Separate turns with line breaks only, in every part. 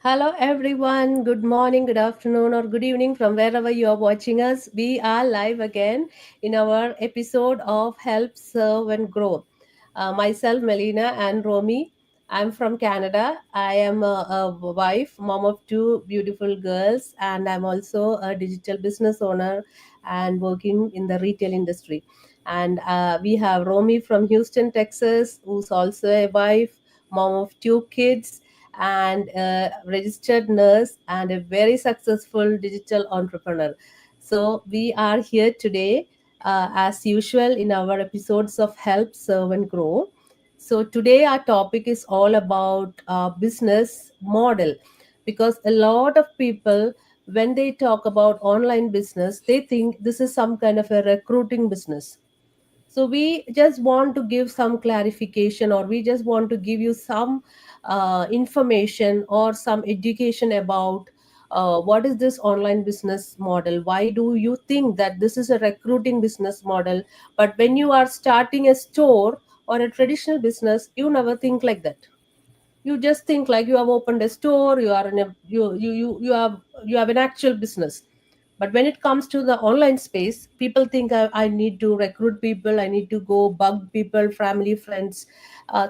Hello, everyone. Good morning, good afternoon, or good evening from wherever you are watching us. We are live again in our episode of Help, Serve, and Grow. Myself, Melina, and Romy. I'm from Canada. I am a wife, mom of two beautiful girls, and I'm also a digital business owner and working in the retail industry. And we have Romy from Houston, Texas, who's also a wife, mom of two kids and a registered nurse and a very successful digital entrepreneur. So, we are here today, as usual, in our episodes of Help, Serve, and Grow. So, today our topic is all about business model because a lot of people, when they talk about online business, they think this is some kind of a recruiting business. So we just want to give some clarification, or we just want to give you some information or some education about what is this online business model. Why do you think that this is a recruiting business model, but when you are starting a store or a traditional business, you never think like that. You just think like you have opened a store, you are in a you have an actual business. But when it comes to the online space, people think I need to recruit people, I need to go bug people, family, friends,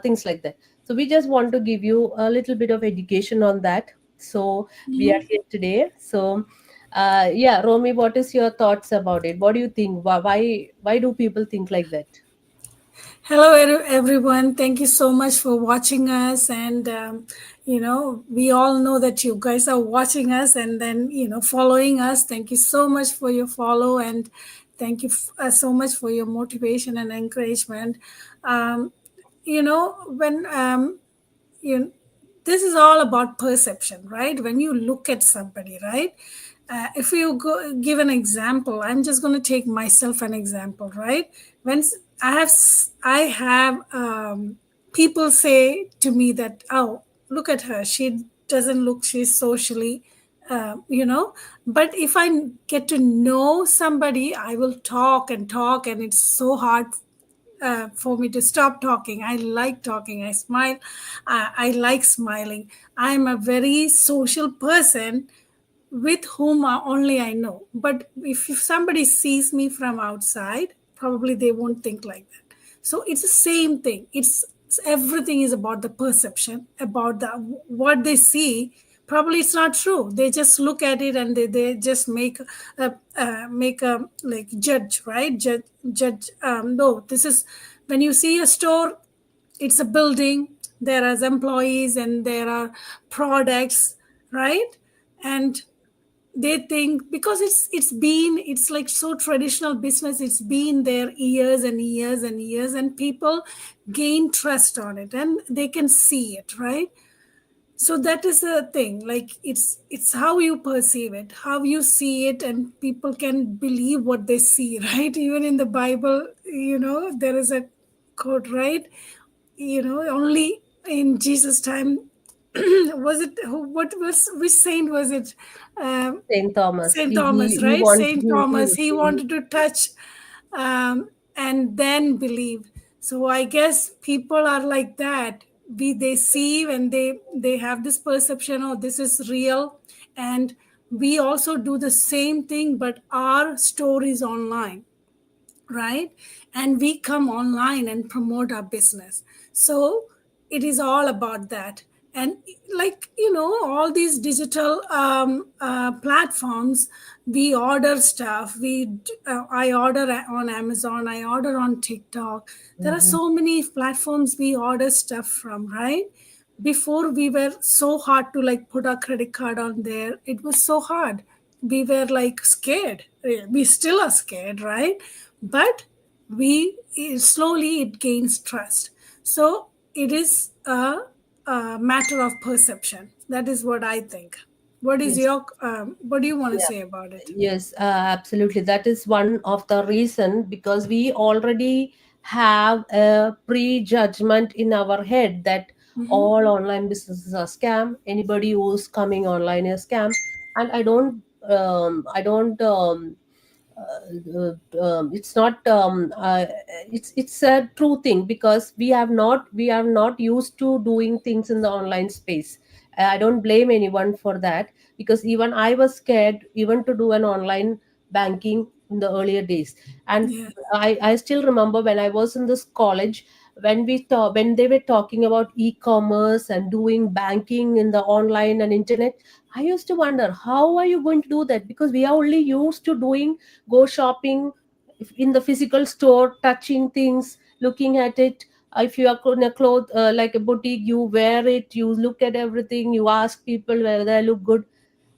things like that. So we just want to give you a little bit of education on that. So we are here today. So yeah, Romy, what is your thoughts about it? What do you think? Why do people think like that?
Hello, everyone. Thank you so much for watching us. And, we all know that you guys are watching us and then, following us. Thank you so much for your follow and thank you so much for your motivation and encouragement. When you this is all about perception, right? When you look at somebody, right? If you give an example, I'm just going to take myself an example, right? when s- i have s- I have people say to me that, oh, look at her, she doesn't look, she's socially but if I get to know somebody, I will talk and talk, and it's so hard for me to stop talking. I like talking. I smile. I like smiling. I'm a very social person with whom only I know. But if somebody sees me from outside, probably they won't think like that. So it's the same thing. It's everything is about the perception, about the what they see. Probably it's not true. They just look at it and they just make a like judge, right? Judge. No, this is when you see a store, it's a building. There are employees and there are products, right? And they think because it's like so traditional business, it's been there years and years and years, and people gain trust on it and they can see it, right? So that is the thing, like it's how you perceive it, how you see it, and people can believe what they see right? Even in the Bible, there is a quote, right? Only in Jesus time was it what was which saint was it?
Saint Thomas.
Saint
He
Thomas,
he, he
right?
wants
Saint Thomas, he wanted to touch and then believe. So I guess people are like that. They see and they have this perception, oh, this is real. And we also do the same thing, but our stories online, right? And we come online and promote our business. So it is all about that. And like, all these digital platforms, we order stuff. I order on Amazon, I order on TikTok. There are
Mhm.
so many platforms we order stuff from, right? Before, we were so hard to like put our credit card on there. It was so hard. We were like scared. We still are scared, right? But slowly it gains trust. So it is a matter of perception. That is what I think.
Yes.
What do you want to
Yeah.
say about it?
Yes, absolutely. That is one of the reason because we already have a prejudgment in our head that all online businesses are scam. Anybody who's coming online is scam, and it's not it's a true thing because we are not used to doing things in the online space. I don't blame anyone for that, because even I was scared even to do an online banking in the earlier days. And
Yeah.
I still remember when I was in this college, when they were talking about e-commerce and doing banking in the online and internet, I used to wonder, how are you going to do that? Because we are only used to doing, go shopping in the physical store, touching things, looking at it. If you are in a cloth, like a boutique, you wear it, you look at everything, you ask people whether they look good.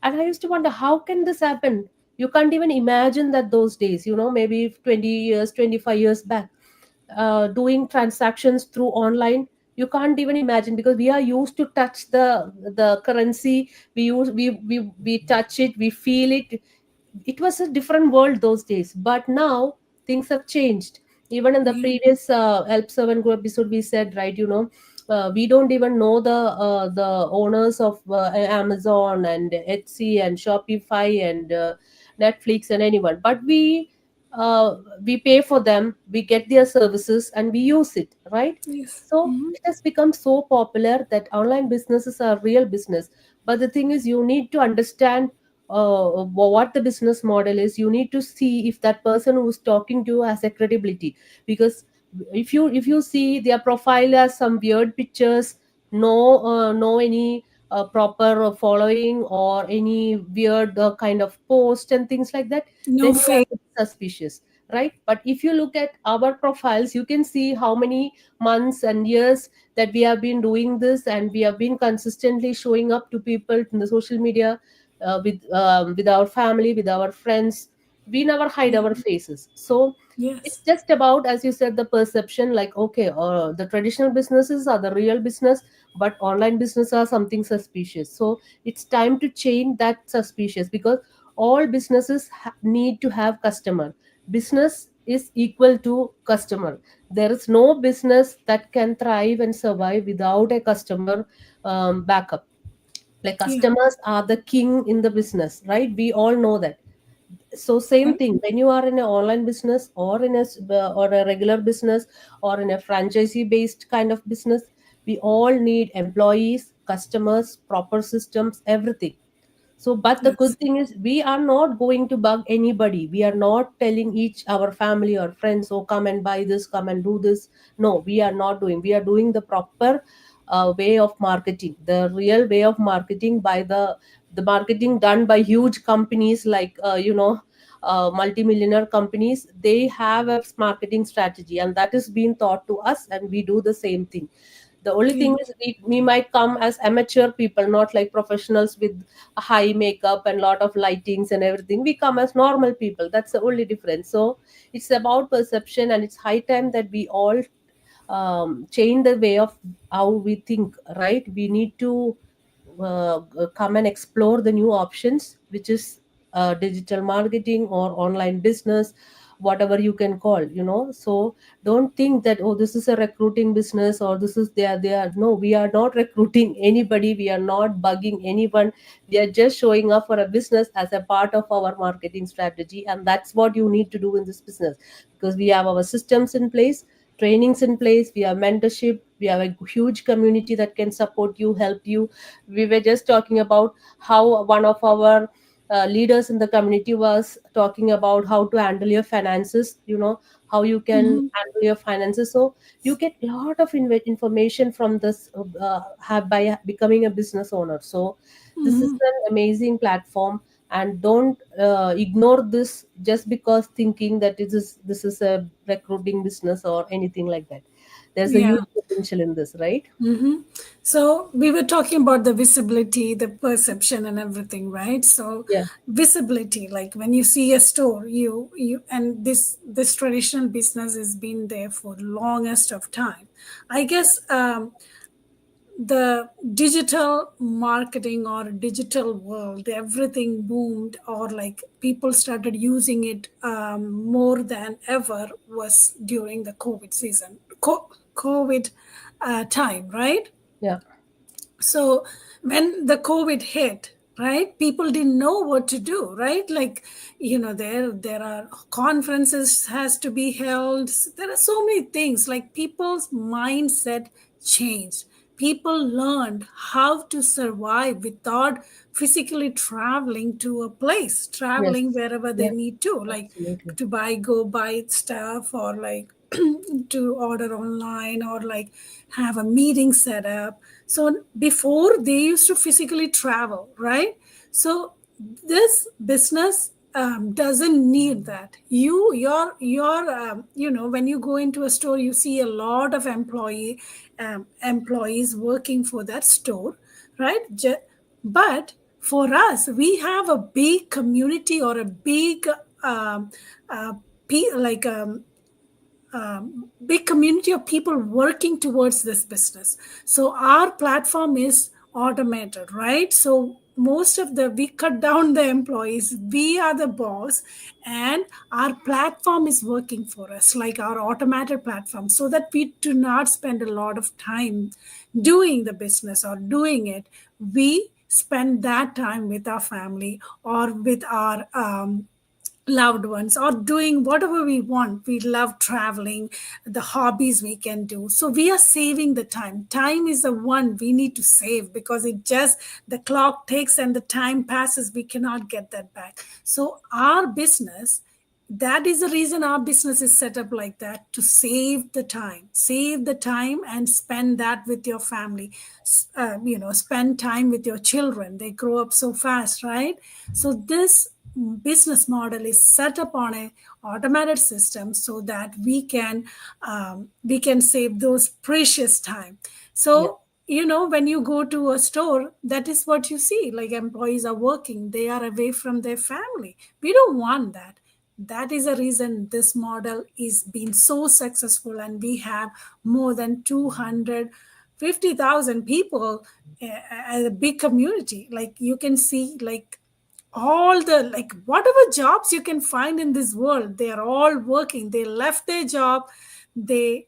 And I used to wonder, how can this happen? You can't even imagine that those days, maybe 20 years, 25 years back, doing transactions through online. You can't even imagine, because we are used to touch the currency. We touch it, we feel it. It was a different world those days, but now things have changed. Even in the
Yeah.
previous help servant group episode, we said, right, we don't even know the owners of Amazon and Etsy and Shopify and Netflix and anyone, but we pay for them, we get their services, and we use it, right?
Yes.
So
Hmm.
it has become so popular that online businesses are real business. But the thing is, you need to understand what the business model is. You need to see if that person who's talking to you has a credibility. Because if you see their profile as some weird pictures, no any proper following or any weird kind of post and things like that,
No
then you have
fake.
to be suspicious, right? But if you look at our profiles, you can see how many months and years that we have been doing this, and we have been consistently showing up to people in the social media, with our family, with our friends. We never hide our faces. So it's
Yes.
just about, as you said, the perception, like, okay, the traditional businesses are the real business, but online business are something suspicious. So it's time to change that suspicious, because all businesses need to have customer. Business is equal to customer. There is no business that can thrive and survive without a customer backup. Like,
Yeah.
customers are the king in the business, right? We all know that. So same
Right.
thing, when you are in an online business, or in or a regular business, or in a franchisee based kind of business, we all need employees, customers, proper systems, everything. So, but the
Yes.
good thing is, we are not going to bug anybody. We are not telling each our family or friends, oh, come and buy this, come and do this. No, we are not doing. We are doing the proper way of marketing, the real way of marketing, by the marketing done by huge companies, like multimillionaire companies. They have a marketing strategy, and that is being taught to us, and we do the same thing. The only
Yeah.
thing is, we might come as amateur people, not like professionals with high makeup and lot of lightings and everything. We come as normal people. That's the only difference. So it's about perception, and it's high time that we all change the way of how we think, right? We need to come and explore the new options, which is digital marketing or online business, whatever you can call, so don't think that, oh, this is a recruiting business, or this is they are no, we are not recruiting anybody, we are not bugging anyone. We are just showing up for a business as a part of our marketing strategy, and that's what you need to do in this business. Because we have our systems in place, trainings in place, we have mentorship, we have a huge community that can support you, help you. We were just talking about how one of our leaders in the community was talking about how to handle your finances, how you can
Hmm.
handle your finances. So you get a lot of information from this, have by becoming a business owner. So this is
Hmm.
an amazing platform, and don't ignore this just because thinking that this is a recruiting business or anything like that. There's a
Yeah.
huge potential in this, right?
Hmm. So we were talking about the visibility, the perception, and everything, right? So
Yeah.
visibility, like when you see a store, you and this traditional business has been there for longest of time. I guess the digital marketing or digital world, everything boomed, or like people started using it more than ever was during the COVID season, COVID time, right?
Yeah.
So when the COVID hit, right, people didn't know what to do, right? Like, there are conferences has to be held. There are so many things, like people's mindset changed. people learned how to survive without physically traveling to a place, traveling
Yes.
wherever they
Yeah.
need to, like
Absolutely.
to go buy stuff, or like to order online, or like have a meeting set up. So before, they used to physically travel, right? So this business doesn't need that. When you go into a store, you see a lot of employees working for that store, right? But for us, we have a big community, or a big um, uh, like big community of people working towards this business. So our platform is automated, right? So most of the we cut down the employees, we are the boss, and our platform is working for us, like our automated platform, so that we do not spend a lot of time doing the business or doing it. We spend that time with our family, or with our loved ones, or doing whatever we want. We love traveling, the hobbies we can do. So we are saving the time. Time is the one we need to save, because it just, the clock ticks and the time passes, we cannot get that back. So our business, that is the reason our business is set up like that, to save the time and spend that with your family. Spend time with your children, they grow up so fast, right? So this business model is set up on a automated system, so that we can save those precious time.
Yeah.
So when you go to a store, that is what you see, like employees are working, they are away from their family. We don't want that. That is the reason this model is being so successful, and we have more than 250,000 people, as a big community. Like you can see, like all the, like whatever jobs you can find in this world, they are all working. They left their job, they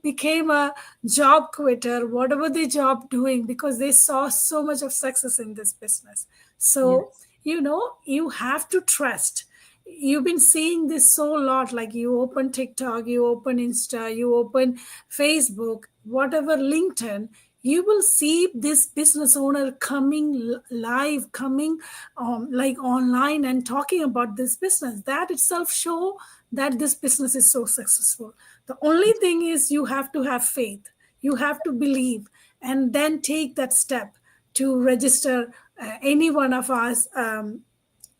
became a job quitter, whatever their job doing, because they saw so much of success in this business. So
Yes.
you have to trust. You've been seeing this so lot, like you open TikTok, you open Insta, you open Facebook, whatever, LinkedIn, you will see this business owner coming live, coming like online, and talking about this business. That itself show that this business is so successful. The only thing is, you have to have faith, you have to believe, and then take that step to register any one of us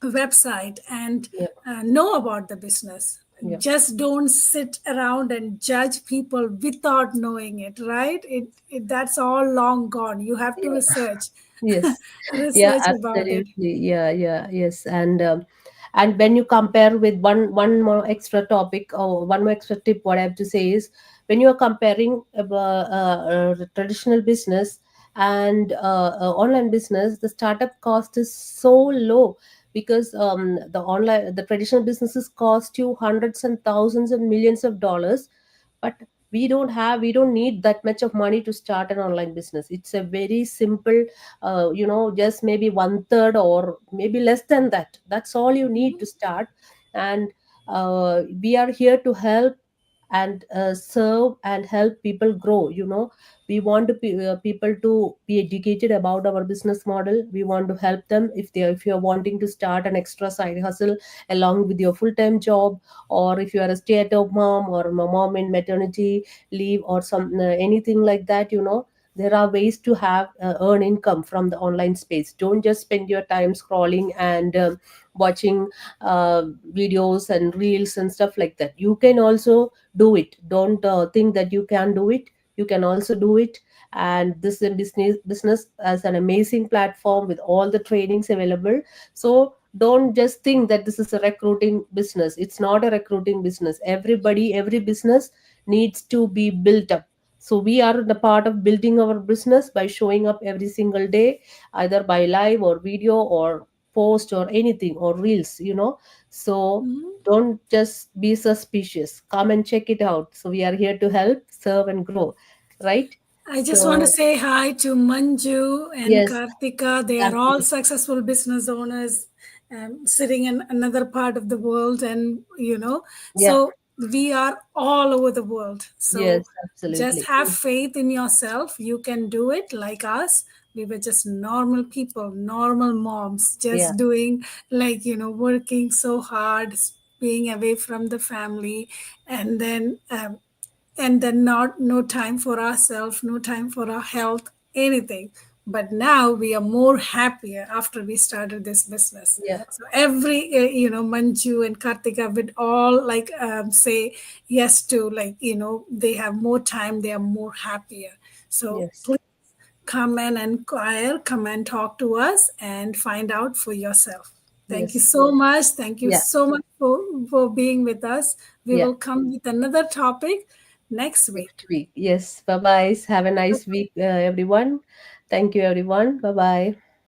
website, and
Yeah.
know about the business.
Yeah.
Just don't sit around and judge people without knowing it, right? That's all long gone. You have to
Yeah.
research
Yes. Yeah,
research about it.
absolutely. Yeah, yeah, yes. And when you compare with one more extra topic, or one more extra tip, what I have to say is, when you are comparing traditional business and online business, the startup cost is so low, because the traditional businesses cost you hundreds and thousands and millions of dollars, but we don't need that much of money to start an online business. It's a very simple, just maybe one third or maybe less than that. That's all you need to start. And we are here to help and serve and help people grow. We want people to be educated about our business model. We want to help them if you're wanting to start an extra side hustle along with your full-time job, or if you are a stay-at-home mom, or a mom in maternity leave, or anything like that. There are ways to have earn income from the online space. Don't just spend your time scrolling and watching videos and reels and stuff like that. You can also do it. Don't think that you can do it. You can also do it. And this is business as an amazing platform with all the trainings available. So don't just think that this is a recruiting business. It's not a recruiting business. Every business needs to be built up. So we are the part of building our business by showing up every single day, either by live or video or post or anything or reels. So
Mhm.
don't just be suspicious. Come and check it out. So we are here to help, serve, and grow, right?
I just want to
So
say hi to Manju and
yes,
Kartika. They are all
Karthik.
successful business owners, sitting in another part of the world, and
Yeah,
so we are all over the world. So
Yes,
just
absolutely.
have faith in yourself. You can do it like us. We were just normal people, normal moms,
Yeah,
just doing, like, working so hard, being away from the family, and then not no time for ourselves, no time for our health, anything. But now we are more happier after we started this business.
yeah,
So every Manju and Kartika would all, like, say yes to, like, they have more time, they are more happier. So
yes,
please come and inquire, come and talk to us and find out for yourself. Thank you
yes,
so much. Thank you
yeah,
so much for being with us. We
yeah.
will come with another topic next
Next
week.
week. Yes. Bye bye. Have a nice week, everyone. Thank you, everyone. Bye bye.